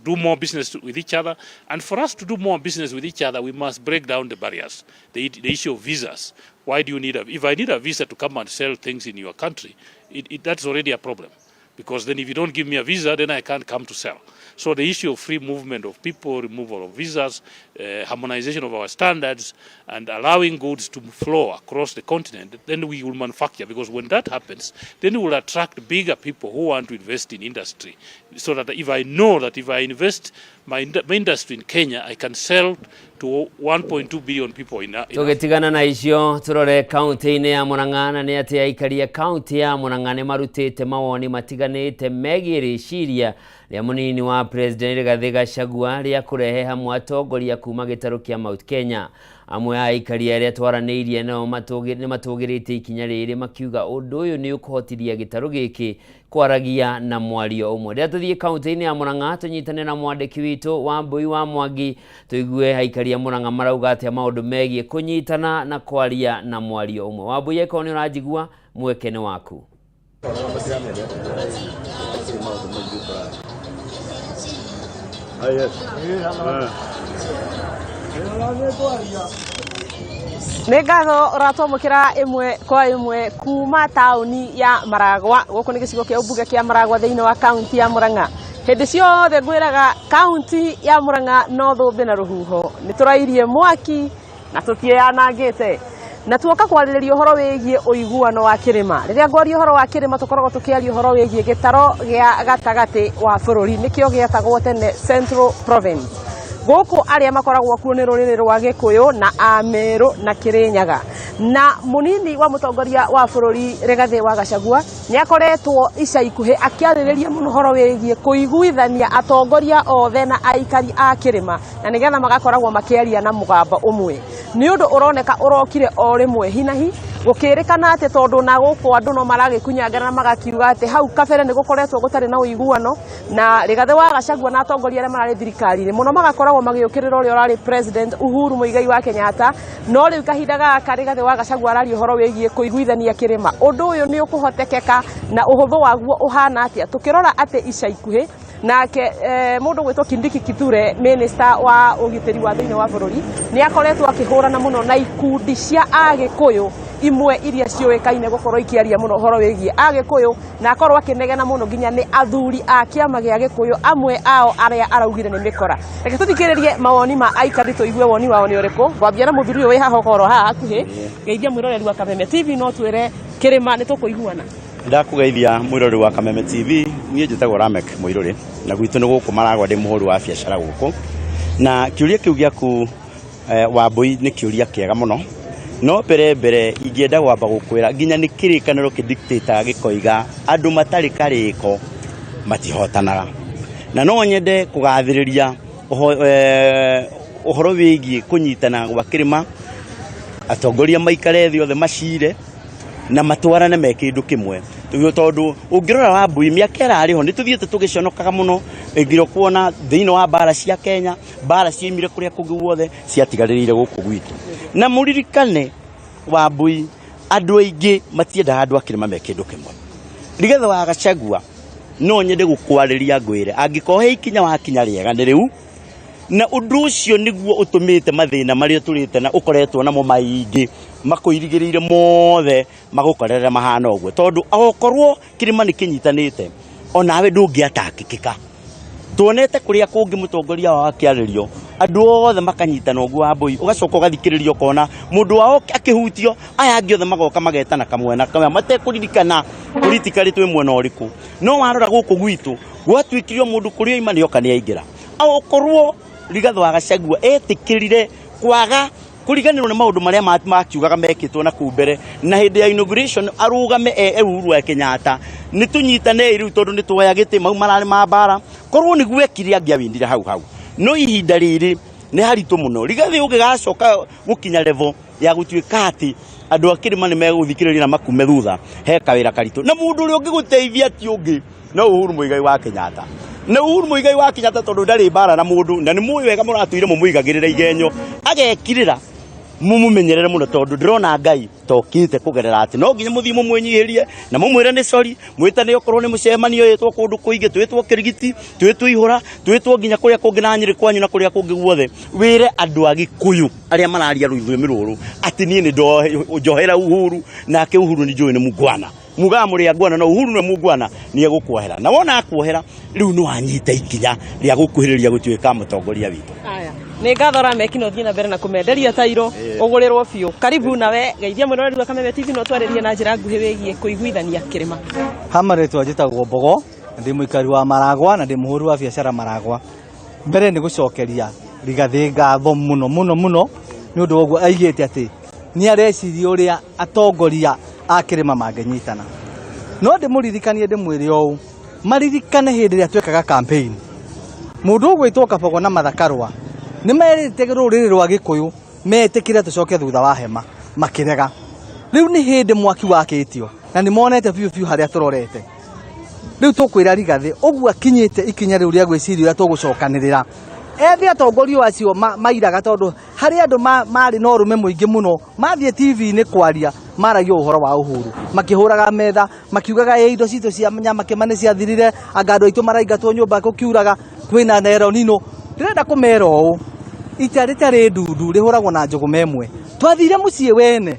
do more business with each other. And for us to do more business with each other, we must break down the barriers, the issue of visas. Why do you need if I need a visa to come and sell things in your country, that's already a problem. Because then if you don't give me a visa, then I can't come to sell. So the issue of free movement of people, removal of visas, harmonization of our standards, and allowing goods to flow across the continent, then we will manufacture. Because when that happens, then we will attract bigger people who want to invest in industry. So that if I know that if I invest my industry in Kenya, I can sell to 1.2 billion people in Tugitigana na icio turore kaunti-ini ya Murang'a ni ati aikari ya kaunti ya Murang'a ni marutite mawoni matiganite megie riciria ria munini wa president Rigathi Gachagua ria kurehe hamwe atongoria kuma gitaru kia Mount Kenya. Amwe a aikari aria twaraniirie nao matugirite ikinya riri makiuga undu uyu ni ukuhotithia gitaru giki kwaragia na mwario umwe. Ria tuthie kaunti-ini ya Murang'a tunyitane na mwandiki witu wa Mbui wa Mwangi tuigue aikari ya Murang'a marauga atia maundu megie kunyitana na kwaria na mwario umwe. Wa Mbui eko ni urajigua mweke ni waku. Ngatho uratwamukira imwe kwa imwe kuma tauni ya Maragwa guku ni gicigo kia ubunge kia Maragwa thiini wa kaunti ya Murang'a. Hindi ciothe ngwiraga kaunti ya Murang'a no thumbi na ruhuho ni turairie mwaki na tutieanangite na tuoka kwaririria uhoro wigie uiguano wa kirima. Riria ngwaria uhoro wa kirima tukoragwo tukiaria uhoro wigie gitaro gia gatagati wa bururi nikio gietagwo tene Central Province. Guku aria makoragwo kuo ni ruriri rwa Gikuyu na Ameru na Kirinyaga. Na munini wa mutongoria wa bururi Rigathi wa Gachagua ni akoretwo ica ikuhi akiaririria muno horo wigie kuiguithania atongoria othe na aikari a kirima na nigetha magakoragwo makiaria na mugamba umwe. Ni undu uroneka urokire o rimwe hinahi gukirikana ati tondu na guku andu no maragikunyangana na magakiuga ati hau kabere ni gukoretwo gutari na uiguano na Rigathi wa Gachagua na atongoria aria marari thirikari-ini muno magakoragwo magiukirira uria urari President Uhuru Muigai wa Kenyatta no riu kahinda gaka Rigathi wa Gachagua arari uhoro wigie kuiguithania kirima undu uyu ni ukuhotekeka na uhuthu waguo uhana atia tukirora ati ica ikuhi nake mundu gwitwo Kindiki Kithure minister wa ugitiri wa thiini wa bururi ni akoretwo akihurana muno na ikundi cia Agikuyu imwe iria ciuikaine gukorwo ikiaria muno horo wigie Agikuyu na akorwo akinegena muno nginya ni athuri a kiama gia Gikuyu amwe ao aria araugire ni mikora. Reke tuthikiririe mawoni ma aikari tuigue woni wao ni uriku. Gwambia na muthuri uyu wi haha ukoro haha hakuhi geithia mwiroreri wa Kameme TV no twire kirima ni tukuiguana. Ndakugeithia mwirori wa Kameme TV nie njitagwo Ramek Muiruri na gwitu ni guku Maragwa ndi muhuri wa biacara guku na kiuria kiu giaku Wambui ni kiuria kiega muno no mbere ingienda gwamba gukwira nginya ni kirikaniro kidictator gikoiga andu matari kariko matihotanaga na no nyende kugathiriria uhoro wigie kunyitana gwa kirima atongoria maikare thi othe macire na matwarane me kindu kimwe tondu ungirora Wambui miaka irariho ni tuthiete tugiconokaga muno ngiro kuona thiini wa bara cia Kenya bara ciimire kuria kungi guothe ciatigaririre guku gwitu na muririkane Wambui andu aingi matiendaga andu akirima me kindu kimwe Rigathi wa Gachagua no nyende gukwariria ngwire angikohe ikinya wa kinya riega ni riu na undu ucio niguo utumite mathina maria turite na ukoretwo namo maingi makuirigirire mothe magukorera mahana ogwo tondu agokorwo kirima ni kinyitanite onawe ndungiatakikika tuonete kuria kungi mutongoria wa kiaririo andu othe makanyitana ogwo Wambui ugacoka ugathikiririo kona mundu wao akihutio aya angi othe magoka magetana kamwena kamwe matekuririkana politically twi mwena uriku no warora guku gwitu gwatwikirio mundu kurio imani yoka ni aingira agokorwo Rigathi wa Gachagua etikirire kwaga kuriganirwo ni maundu maria makiugaga mekitwo na kumbere na hindi ya inauguration arugame Uhuru wa Kenyatta ni tunyitane riu tondu ni tuoya giti mau marari mabara korwo ni gwekire angia windire hau no ihinda riri ni haritu muno Rigathi ungigacoka gukinya level ya gutwika ati andu akirima ni meguthikiriria na makume thutha he kawira karitu na mundu uri ungiguteithia ti ungi no Uhuru Muigai wa Kenyatta na Uhuru Muigai wa Kenyatta tondu ndari bara na mundu na ni muyi wega muratuire mumuigagirira igenyo agekirira mumumenyerere muno tondu ndirona Ngai tokite kugerera ati no nginya muthimo mwenyihirie na mumwire ni sorry mwitane okorwo ni mucemanio yetwo kundu kuingi twitwo Kirigiti twitwo Ihura twitwo nginya kuria kungi na Nyeri kwanyu na kuria kungi guothe wire andu a Gikuyu aria mararia rwithimi ruru ati nie ni njohera Uhuru na ke Uhuru ni njui ni mugwana muga muri ngwana na Uhuru ni mugwana ni egukwohera na wona akwohera riu no anyita ikinya ria gukuhiriria gutwika mutongoria witu aya ni ngathora mekino thina mbere na kumenderia tairo ugurirwo biu karibu nawe geithia mwiroreri wa Kameme TV no twaririe na njira nguhi wigie kuiguithania kirima hamaretwo njitagwo Mbogo ndi muikari wa Maragwa na ndi muhuri wa biacara Maragwa mbere ni gucokeria Rigathi ngatho muno ni undu woguo aigite ati ni areciria uria atongoria akirima mangenyitana no ndimuririkanie ndimwire ou maririkane hindi ria twekaga campaign mundu gwitwo Kabogo na Mathakarwa ni merite ruriri rwa Gikuyu metikire tucoke thutha wa hema makirega riu ni hindi mwaki wakitio na ni monete biu haria turorete riu tukwira Rigathi ogwo akinyite ikinya riu ria gwiciria uria tugucokanirira ethi atongoria acio mairaga tondu hari andu mari no rume muingi muno mathie TV ni kwaria maragia uhoro wa Uhuru makihuraga metha makiugaga indo citu cia nyama kimane cia thirire anga andu aitu maraingatwo nyumba kukiuraga kwina nero nino ndirenda kumera uu ita ritari ndundu rihuragwo na njogu memwe twathire mucie wene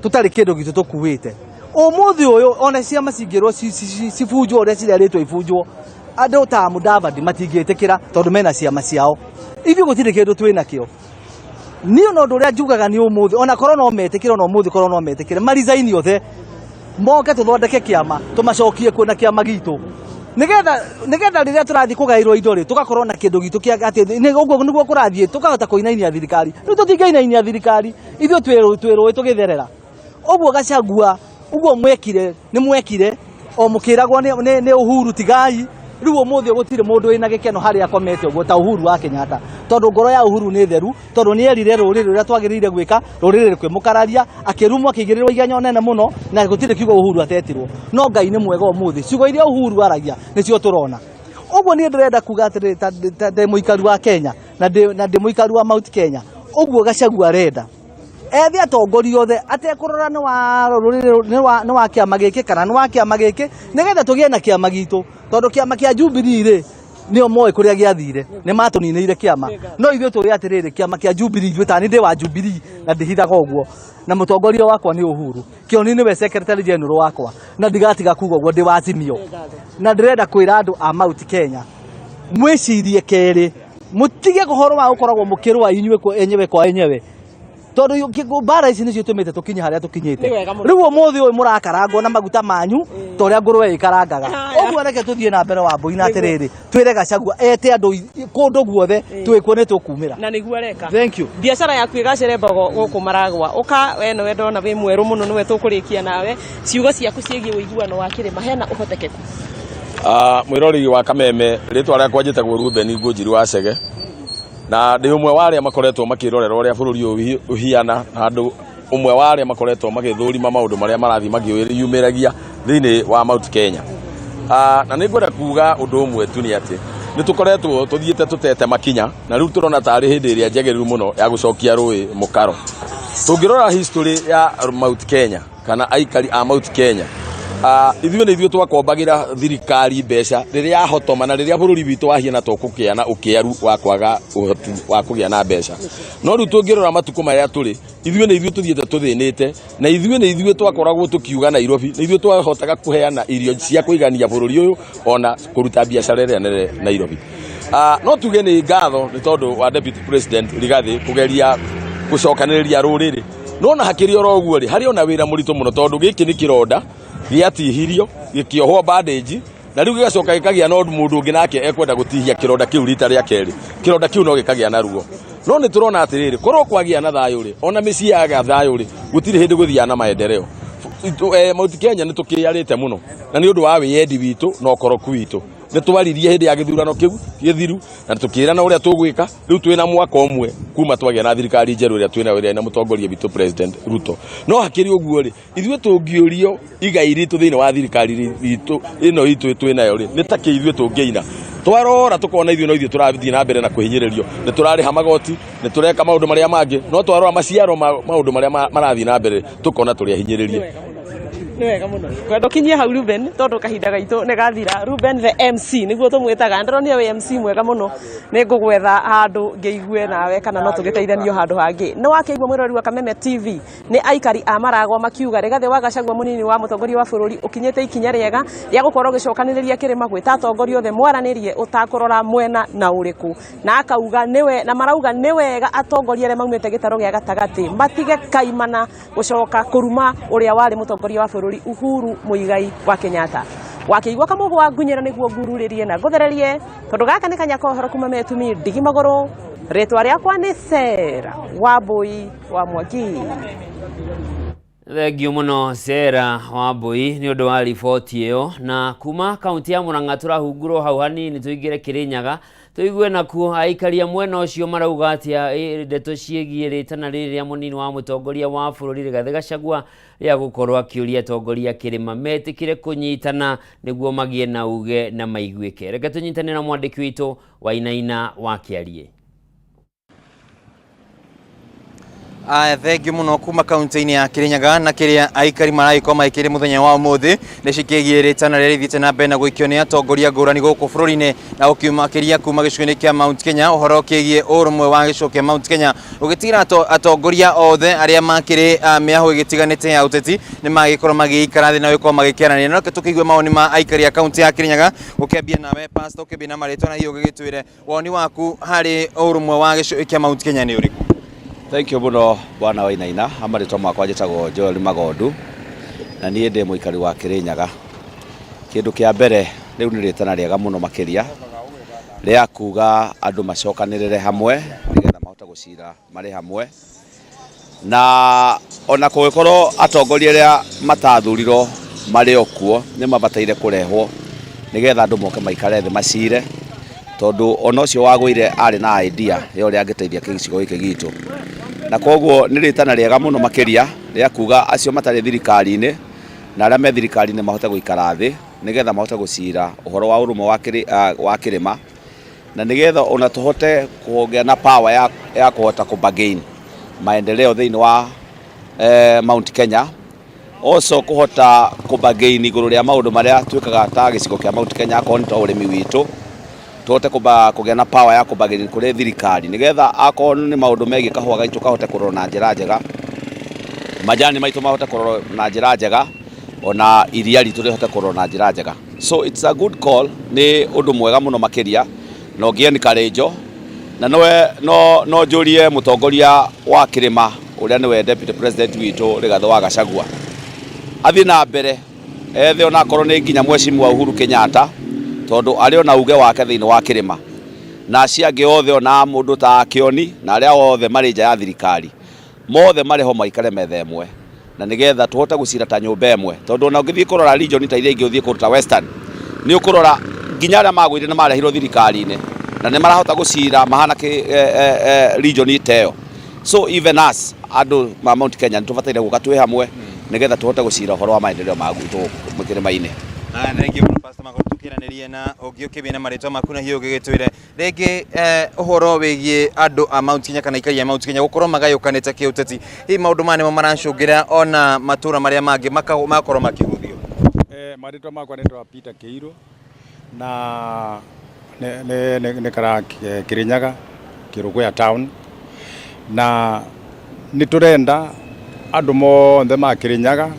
tutari kindu gitu tukuwite umuthi uyu ona ciama cingirwo cibunjwo uria cireritwo ibunjwo andu ta Mudavadi matingitikira tondu mena ciama ciao ithi gutire kindu twina kio ni no ndu ria njugaga ni umuthi ona korwo no metikira no umuthi korwo no metikira marizaini othe moke tuthondeke kiama tumacokie kuona kiama gitu nigetha riria turathi kugairwo indo ri tugakorwo na kindu gitu kia ati uguo niguo kurathie tukahota kuinainia thirikari riu tutingainainia thirikari ithu twirwo tugitherera uguo Gachagua uguo mwekire ni mwekire o mukiragwo ni Uhuru tigai riu umuthi gutire mundu wina gikeno haria akomete uguo ta Uhuru wa Kenyatta tondu ngoro ya Uhuru ni theru tondu ni erire ruriri ruria twagirire gwika ruriri kwimukararia akirumwo akigirirwo igenya nene muno na gutire kiugo Uhuru atetirwo no Ngai ni mwega umuthi ciugo iria Uhuru aragia nicio turona uguo ni ndirenda kuga atiri ta muikari wa Kenya na ndi muikari wa Mount Kenya uguo Gachagua arenda ethi atongoria othe atekurora ni wa ruriri ni wa kiama giki kana ni wa kiama giki nigetha tugie na kiama gitu tondu kiama kia Jubilee ri nio moe kuria giathire ni matuninire kiama no ithuĩ tũrĩ atiriri kiama kia Jubilee ithuĩ tani ndi wa Jubilee na ndihithaga ũguo na mũtongoria wakwa ni Uhuru Kĩoni niwe secretary general wakwa na ndigatiga kuga ũguo ndi wa Azimio na ndirenda kwĩra andũ a Mount Kenya mwĩcirie kerĩ mutige kuhoro wa ukoragwo mukirwa inywe enyewe kwa enyewe tondu bara ici nicio tumite tukinye haria tukinyite riu umuthi uyu murakarangwo na maguta manyu toria ngurwe ikarangaga uguo reke tuthie na mbere wa mbui na atiriri twire Gachagua ete andu kundu guothe twikwo ni tukumira na niguo reka thank you biacara yaku igacere mbogo guku Maragwa uka we no ndona wi mweru muno niwe tukurikia nawe ciugo ciaku ciegie uiguano wa kirima hena uhotekeku mwirori wa Kameme ritwa ria kwanjite gwo Ndurumeni Ngũnjiri wa Chege na ndi umwe wa aria makoretwo makirorera uria bururi uyu uhiana andu umwe wa aria makoretwo magithurima maundu maria marathi magiyumiragia thiini wa Mount Kenya na ningwenda kuga undu umwe tu ni ati ni tukoretwo tuthiite tutete makinya na riu turona tari hindi iria njagiriru muno ya gucokia rui mukaro tungirora history ya Mount Kenya kana aikari a Mount Kenya ithuĩ nĩ ithuĩ twakombagira thirikari mbeca riria yahotoma na riria bururi witu wahiana to kukiana ukiaru wa kwaga uhoti wa kugia na mbeca no riu tungirora matuko maria turi ithuĩ nĩ ithuĩ tuthiete tuthinite na ithuĩ nĩ ithuĩ twakoragwo tukiuga Nairobi nĩ ithuĩ twahotaga kuheana irio cia kuigania bururi uyu ona kuruta biacara ria nene Nairobi no tuge nĩ ngatho nĩ tondu wa deputy president Rigathi kugeria gucokanĩrĩria ruriri no na hakiri oro ũguo ri hari ona wira muritu muno tondu giki ni kironda giatihirio gikiohwo bandage na riu gigacoka gikagia no mundu ungi nake ekwenda gutihia kironda kiu rita ria keri kironda kiu no gikagia na ruo no ni turona atiriri korwo kwagia na thayu ri ona micii yaga thayu ri gutire hindi guthia na maendeleo Mount Kenya ni tukiyarite muno na ni undu wa wiyendi witu no koroku witu ni twaririe hindi ya githurano kiu githiru na tukirana uria tugwika riu twina mwaka umwe kuma twagia na thirikari njeru iria twina wira na mutongoria witu president Ruto no hakiri uguo ri ithuĩ tungiurio igai ritu thiini wa thirikari ritu ino itu twinayo ri ni take ithuĩ tungiina twarora tukona ithuĩ no ithuĩ turathii na mbere na kuhinyiririo ni turariha magoti ni tureka maundu maria mangi no twarora maciaro maundu maria marathii na mbere tukona turi ahinyiririe ni wega muno kwenda kinyia hau Ruben tondu kahinda gaitu ni gathira Ruben the MC niguo tumwitaga ndiro ni we MC mwega muno ni ngugwetha handu ngeigue nawe kana no tugiteithanio handu hangi no wakeigua mwirori wa Kameme TV ni aikari a Maragwa makiuga Rigathi wa Gachagua munini wa mutongoria wa bururi ukinyite ikinya riega ria gukorwo gicokaniriria kirima gwita atongoria othe mwaranirie utakurora mwena na uriku na akauga niwe na marauga ni wega atongoria aria maumite gitaro gia gatagati matige kaimana gucoka kuruma uria wari mutongoria wa bururi Uhuru Muigai wa Kenyatta wakiigua kamugo wa ngunyera niguo ngururirie na guthererie tondu gaka ni kanya kohoro kuma metumi ndigi maguru ritwa riakwa ni Sera Wambui wa Mwaki Thengio muno Sera Wambui ni undu wa riboti iyo na kuma kaunti ya Murang'a turahungurwo hau hanini tuingire Kirinyaga tuigue nakuo aikaria mwena ucio marauga atia ndeto ciegie ritana riri ria munini wa mutongoria wa bururi Rigathi Gachagua ya gukorwo akiuria atongoria kirima metikire kunyitana niguo magie na uge na maiguike reke tunyitane na mwandiki witu Wainaina wa Kiarie Thengio muno kuma kaunti-ini ya Kirinyaga na kiria aikari maraiko maikire muthenya wa umuthi nicikigie ritana riri thiete na mbere na guikio ni atongoria ngurani guku bururi-ini na ukiumakiria kuma gicigo-ini kia Mount Kenya uhoro kigie urumwe wa gicigo kia Mount Kenya ugitigira atongoria othe aria makiri miahu igitiganite ya uteti ni magikorwo magiikara thi na wiko magikiarania no tukiigwe maoni ma aikari ya kaunti ya Kirinyaga ukiambia nawe pastor ukibina maritwa na hiyo gigitwire woni waku hari urumwe wa gicigo kia Mount Kenya ni uriku Thank you muno bwana Wainaina amaritwa makwa njitagwo Joel Magondu na niĩ ndĩ mũikari wa Kirinyaga kindu kia mbere riu ni ritana riega muno makiria ria kuga andu macokanirire hamwe nigetha mahota gucira mari hamwe na ona kugikorwo atongoria ria matathurirwo mari okuo ni mabataire kurehwo nigetha andu moke maikare thi macire tondu ono cio wagwire ari na idea yo ria angeteithia gicigo giki gitu na koguo ni ritana riega muno makiria ria kuga acio matari thirikari-ini na aria me thirikari-ini mahote guikara thi nigetha mahote gucira uhoro wa urumo wa kirima na nigetha ona tuhote kuongea na power ya kuhota kubagain maendeleo thiini wa Mount Kenya also kuhota kubagain iguru ria maundu maria twikaga ta gicigo kia Mount Kenya akonto urimi witu tuhote kugea na power ya kubagain kuri thirikari nigetha akorwo ni maundu megi kahua gaitu kahote kurora na njira njega majani maitu mahote kurora na njira njega ona iria ritu rihote kurora na njira njega. So it's a good call, ni undu mwega muno makiria no ngie ni karejo na no njurie mutongoria wa kirima uria niwe deputy president witu Rigathi wa Gachagua athi na mbere ethe ona korwo ni nginya Mheshimiwa Uhuru Kenyatta tondu ari ona uge wake thiini wa kirima na ciange othe ona mundu ta Kioni na aria othe mari nja ya thirikari mothe mari ho maikare metha emwe na nigetha tuhote gucira ta nyumba emwe tondu ona ngithii kurora region ta iria ingi uthii kuruta western ni ukurora nginya aria magwire na marehirwo thirikari-ini na ni marahota gucira mahana region iteo. So even us andu ma Mount Kenya nitubataire guka twi hamwe nigetha tuhote gucira uhoro wa maendeleo magu mukirima-ini. Thank you Pastor Magoro tukiranirie na ugiukibina maritwa maku na hiyo gigitwire rigi uhoro wigie andu a Mount Kenya kana ikari ya Mount Kenya gukorwo magayukanite kiuteti hi maundu mane maracungira ona matura maria mangi makorwo makihuthio. Maritwa makwa nitwa Peter Keiro na ne kara Kirinyaga Kiruguya town na niturenda andu mothe ma Kirinyaga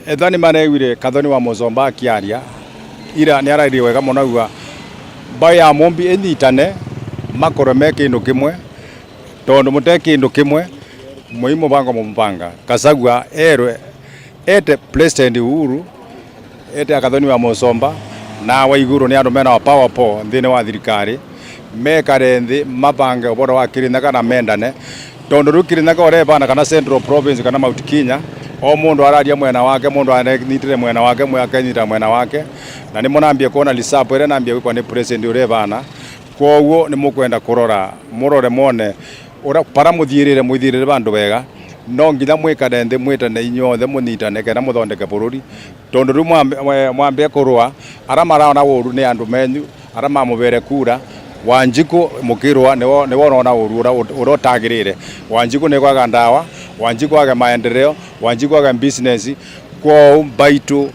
ethani manewire Kathoni wa Muzomba akiaria ira ni arairi wega muno uga baya mombi enyitane makoro me kindu kimwe tondu mute kindu kimwe muhimu bango mumpanga Gachagua erwe ete president Uhuru ete Kathoni wa Muzomba na wa iguru ni andu mena wa power po thini wa thirikari mekare nthi mabange uboro wa Kirinyaga na mendane tondu ru Kirinyaga orevana kana Central Province kana Mount Kenya o mundu araria mwena wake mundu anitire mwena wake mwakanyita mwena wake na ni munambie kuona lisapo ire nambie kwa ni president urevana kwoguo ni mukwenda kurora murore mone ura para muthirire bandu wega no nginya mwikane nthi mwitane inyothe munyitane kana muthondeke bururi tondu ru mwambie kurwa ara maraona uru ni andu menyu ara mamubere kura Wanjiku mukirwa ni wona uru urotagirire Wanjiku ni kwaga ndawa Wanjiku kwaga maendeleo Wanjiku kwaga business kwa baitu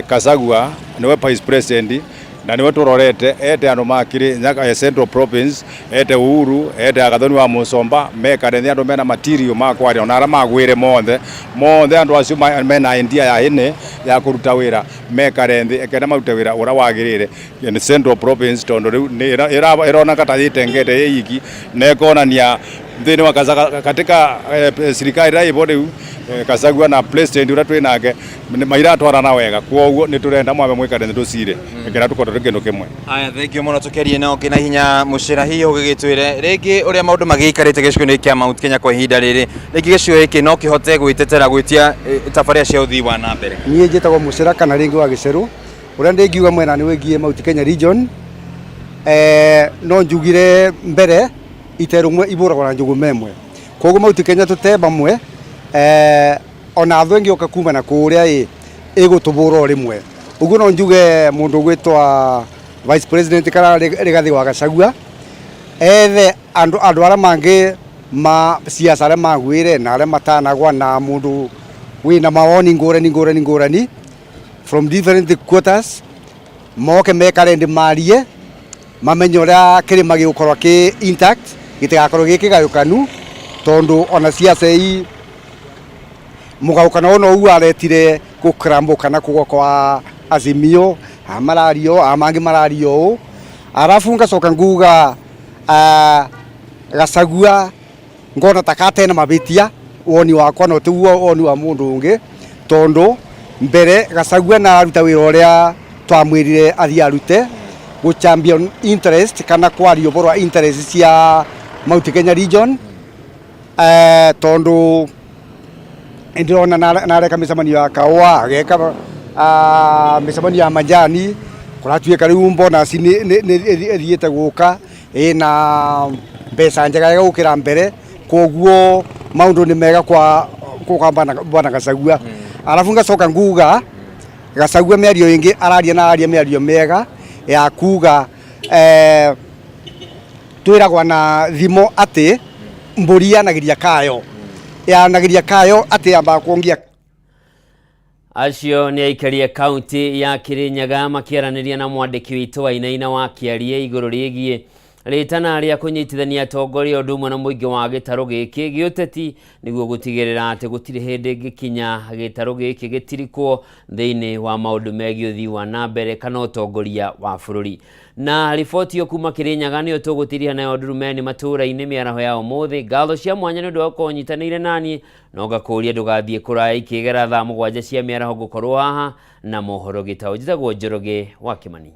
Gachagua niwe vice president na niwe turorete ete andu makiri nyaka Central Province ete Uhuru ete Kathoni wa Muzomba mekare ni andu mena material makwari ona ara magwire mothe andu acio mena idea ya ine ya kuruta wira mekare nthi ekena maruta wira ura wagirire ni Central Province tondu riu irona kata yitengete yiki nekonania thini wa katika serikali rai bodi Gachagua na president ura twinake mairatwarana wega kwoguo ni turenda mwame mwikare nducire ekera tukorwo kindu kimwe. Aya thank you muno tukerie nao kina hinya mucira hiyo gigitwire rigi uria maundu magiikarite gicigo-ini kia Mount Kenya kwa ihinda riri rigi gicigo giki no kihote gwitetera gwitia tafaria cia uthii wa na mbere. Nie njitagwo mucira kana ringi wa giceru uria ndingiuga mwena ni wigie Mount Kenya region no njugire mbere iterumwe iburagwo na njugu memwe koguo Mount Kenya tuteba mwe ona athu ngioka kuma na kuria igutubura rimwe uguo no njuge mundu gwitwa vice president kana Rigathi wa Gachagua ethe andu ara mangi ma siasa ara magwire na ara matanagwa na mundu wina mawoni ngurani from different quarters moke mekare ndi marie mamenye uria kirima gigukorwo ki intact gitigakorwo gikigayukanu tondu ona siasa hii mugawukana ono u aretire gukrambuka na kugwa kwa Azimio amarario amangi marario arafu ngacoka nguga Gachagua ngona takate na mabitia woni wakwa no tuwo woni wa mundu ungi tondu mbere Gachagua na aruta wira uria twamwirire athi arute go champion interest kana kwario borwa interest cia Mount Kenya region tondu ndirona na reka micemanio ya kawa ageka micemanio ya majani kuratuika riu bonus ni thiete guka na mbeca njega ya gukira mbere koguo maundu ni mega kwa bwana Gachagua alafu ngacoka nguga Gachagua miario ingi araria miario mega ya kuga twiragwa na thimo ati mburi yanagiria kayo ati amba kuongia. Acio ni aikari a kaunti ya Kirinyaga makiaraniria na mwandiki witu wa Inaina wa Kiarie iguru rigie ritana ria kunyitithania atongoria undu umwe na muingi wa gitaru giki giuteti niguo gutigirira ati gutiri hindi gikinya gitaru giki gitirikwo thiini wa maundu megi uthii wa nambere kana utongoria wa bururi. Na riboti yo kuma Kirinyaga ni utugutiria nayo Ndurumeni Matuura-ini miaraho ya umuthi ngatho cia mwanya ni undu wa kunyitanire nani no ngakuria ndugathie kuraya ikigera thaa 7 cia miaraho gukorwo haha na mohoro gitao njitagwo Njoroge wa Kimani.